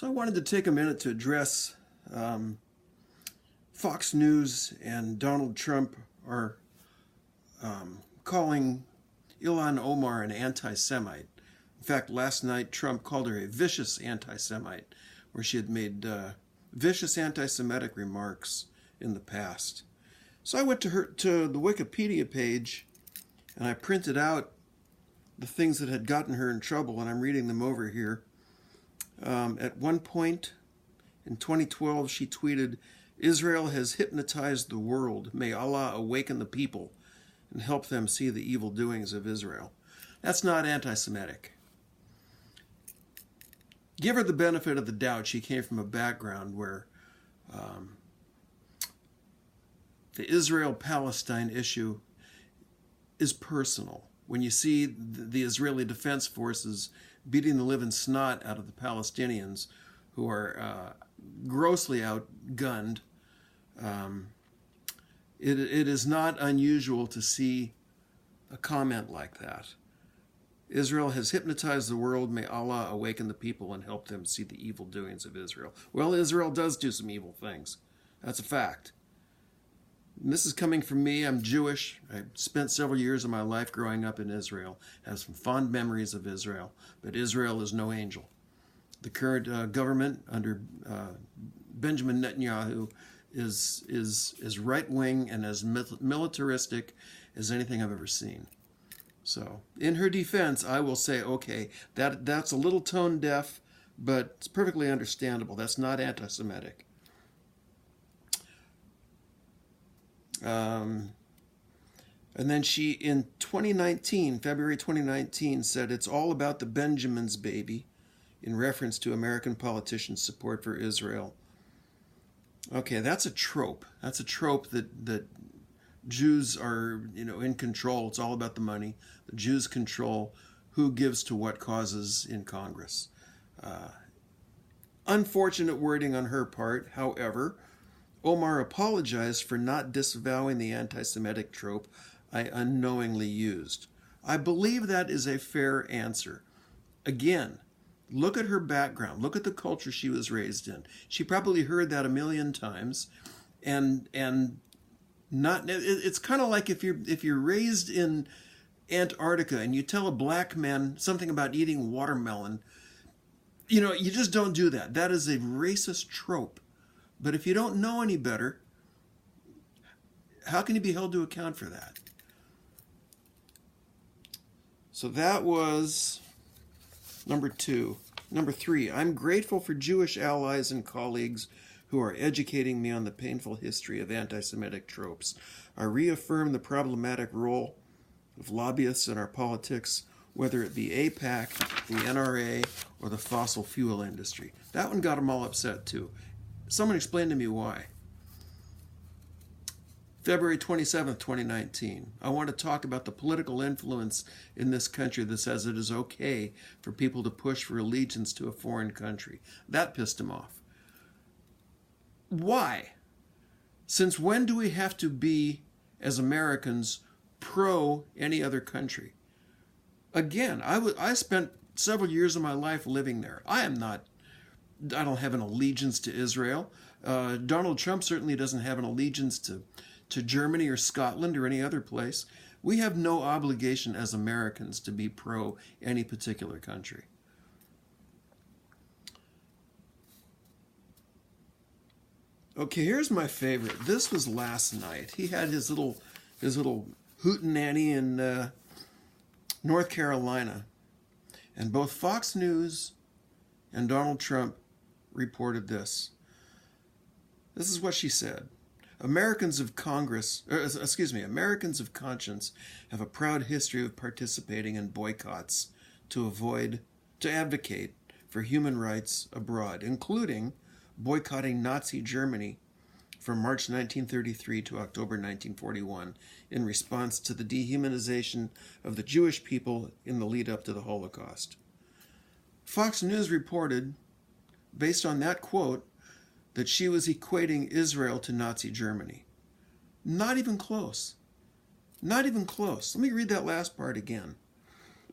So I wanted to take a minute to address Fox News and Donald Trump are calling Ilhan Omar an anti-Semite. In fact, last night Trump called her a vicious anti-Semite, where she had made vicious anti-Semitic remarks in the past. So I went to the Wikipedia page and I printed out the things that had gotten her in trouble, and I'm reading them over here. At one point in 2012, she tweeted, "Israel has hypnotized the world. May Allah awaken the people and help them see the evil doings of Israel." That's not anti-Semitic. Give her the benefit of the doubt. She came from a background where the Israel-Palestine issue is personal. When you see the Israeli Defense Forces beating the living snot out of the Palestinians, who are grossly outgunned, it is not unusual to see a comment like that. Israel has hypnotized the world. May Allah awaken the people and help them see the evil doings of Israel. Well, Israel does do some evil things. That's a fact. And this is coming from me. I'm Jewish. I spent several years of my life growing up in Israel. I have some fond memories of Israel, but Israel is no angel. The current government under Benjamin Netanyahu is right-wing and as militaristic as anything I've ever seen. So, in her defense, I will say, okay, that's a little tone deaf, but it's perfectly understandable. That's not anti-Semitic. And then she, in 2019, February 2019, said it's all about the Benjamins, baby, in reference to American politicians' support for Israel. Okay, that's a trope. That's a trope that Jews are, in control. It's all about the money. The Jews control who gives to what causes in Congress. Unfortunate wording on her part, however. Omar apologized for not disavowing the anti-Semitic trope I unknowingly used. I believe that is a fair answer. Again, look at her background. Look at the culture she was raised in. She probably heard that a million times, and not. It's kind of like if you're raised in Antarctica and you tell a black man something about eating watermelon, you just don't do that. That is a racist trope. But if you don't know any better, how can you be held to account for that? So that was number 2. Number 3, I'm grateful for Jewish allies and colleagues who are educating me on the painful history of anti-Semitic tropes. I reaffirm the problematic role of lobbyists in our politics, whether it be AIPAC, the NRA, or the fossil fuel industry. That one got them all upset too. Someone explain to me why. February 27th, 2019. I want to talk about the political influence in this country that says it is okay for people to push for allegiance to a foreign country. That pissed him off. Why? Since when do we have to be, as Americans, pro any other country? Again, I spent several years of my life living there. I don't have an allegiance to Israel. Donald Trump certainly doesn't have an allegiance to Germany or Scotland or any other place. We have no obligation as Americans to be pro any particular country. Okay, here's my favorite. This was last night. He had his little hootenanny in North Carolina, and both Fox News and Donald Trump reported this. This is what she said. Americans of conscience have a proud history of participating in boycotts to advocate for human rights abroad, including boycotting Nazi Germany from March 1933 to October 1941 in response to the dehumanization of the Jewish people in the lead up to the Holocaust. Fox News reported, based on that quote, that she was equating Israel to Nazi Germany. Not even close. Not even close. Let me read that last part again.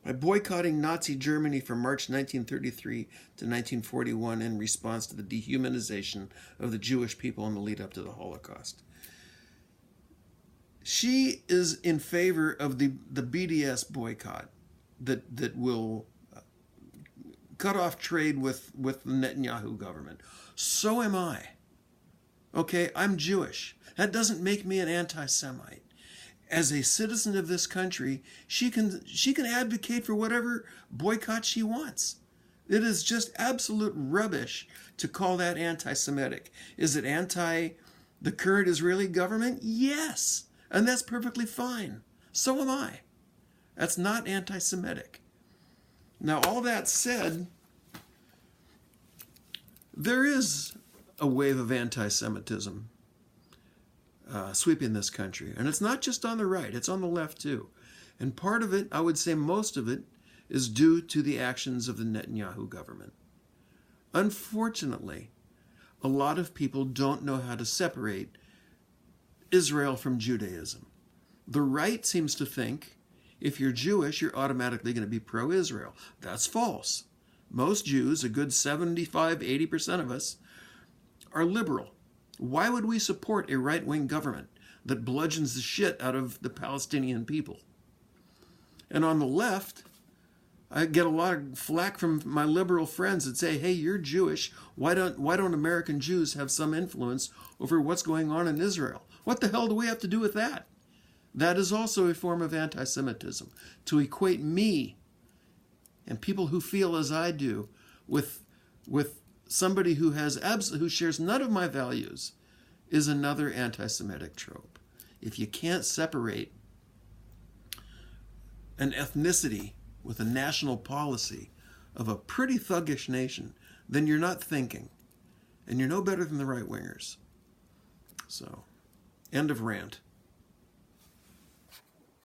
by boycotting Nazi Germany from March 1933 to 1941 in response to the dehumanization of the Jewish people in the lead up to the Holocaust. She is in favor of the BDS boycott that will cut off trade with the Netanyahu government. So am I. Okay, I'm Jewish. That doesn't make me an anti-Semite. As a citizen of this country, she can advocate for whatever boycott she wants. It is just absolute rubbish to call that anti-Semitic. Is it anti the current Israeli government? Yes. And that's perfectly fine. So am I. That's not anti-Semitic. Now, all that said, there is a wave of anti-Semitism sweeping this country. And it's not just on the right, it's on the left too. And part of it, I would say most of it, is due to the actions of the Netanyahu government. Unfortunately, a lot of people don't know how to separate Israel from Judaism. The right seems to think if you're Jewish, you're automatically going to be pro-Israel. That's false. Most Jews, a good 75-80% of us, are liberal. Why would we support a right-wing government that bludgeons the shit out of the Palestinian people? And on the left, I get a lot of flack from my liberal friends that say, hey, you're Jewish. Why don't American Jews have some influence over what's going on in Israel? What the hell do we have to do with that? That is also a form of anti-Semitism. To equate me and people who feel as I do with somebody who shares none of my values is another anti-Semitic trope. If you can't separate an ethnicity with a national policy of a pretty thuggish nation, then you're not thinking. And you're no better than the right-wingers. So, end of rant.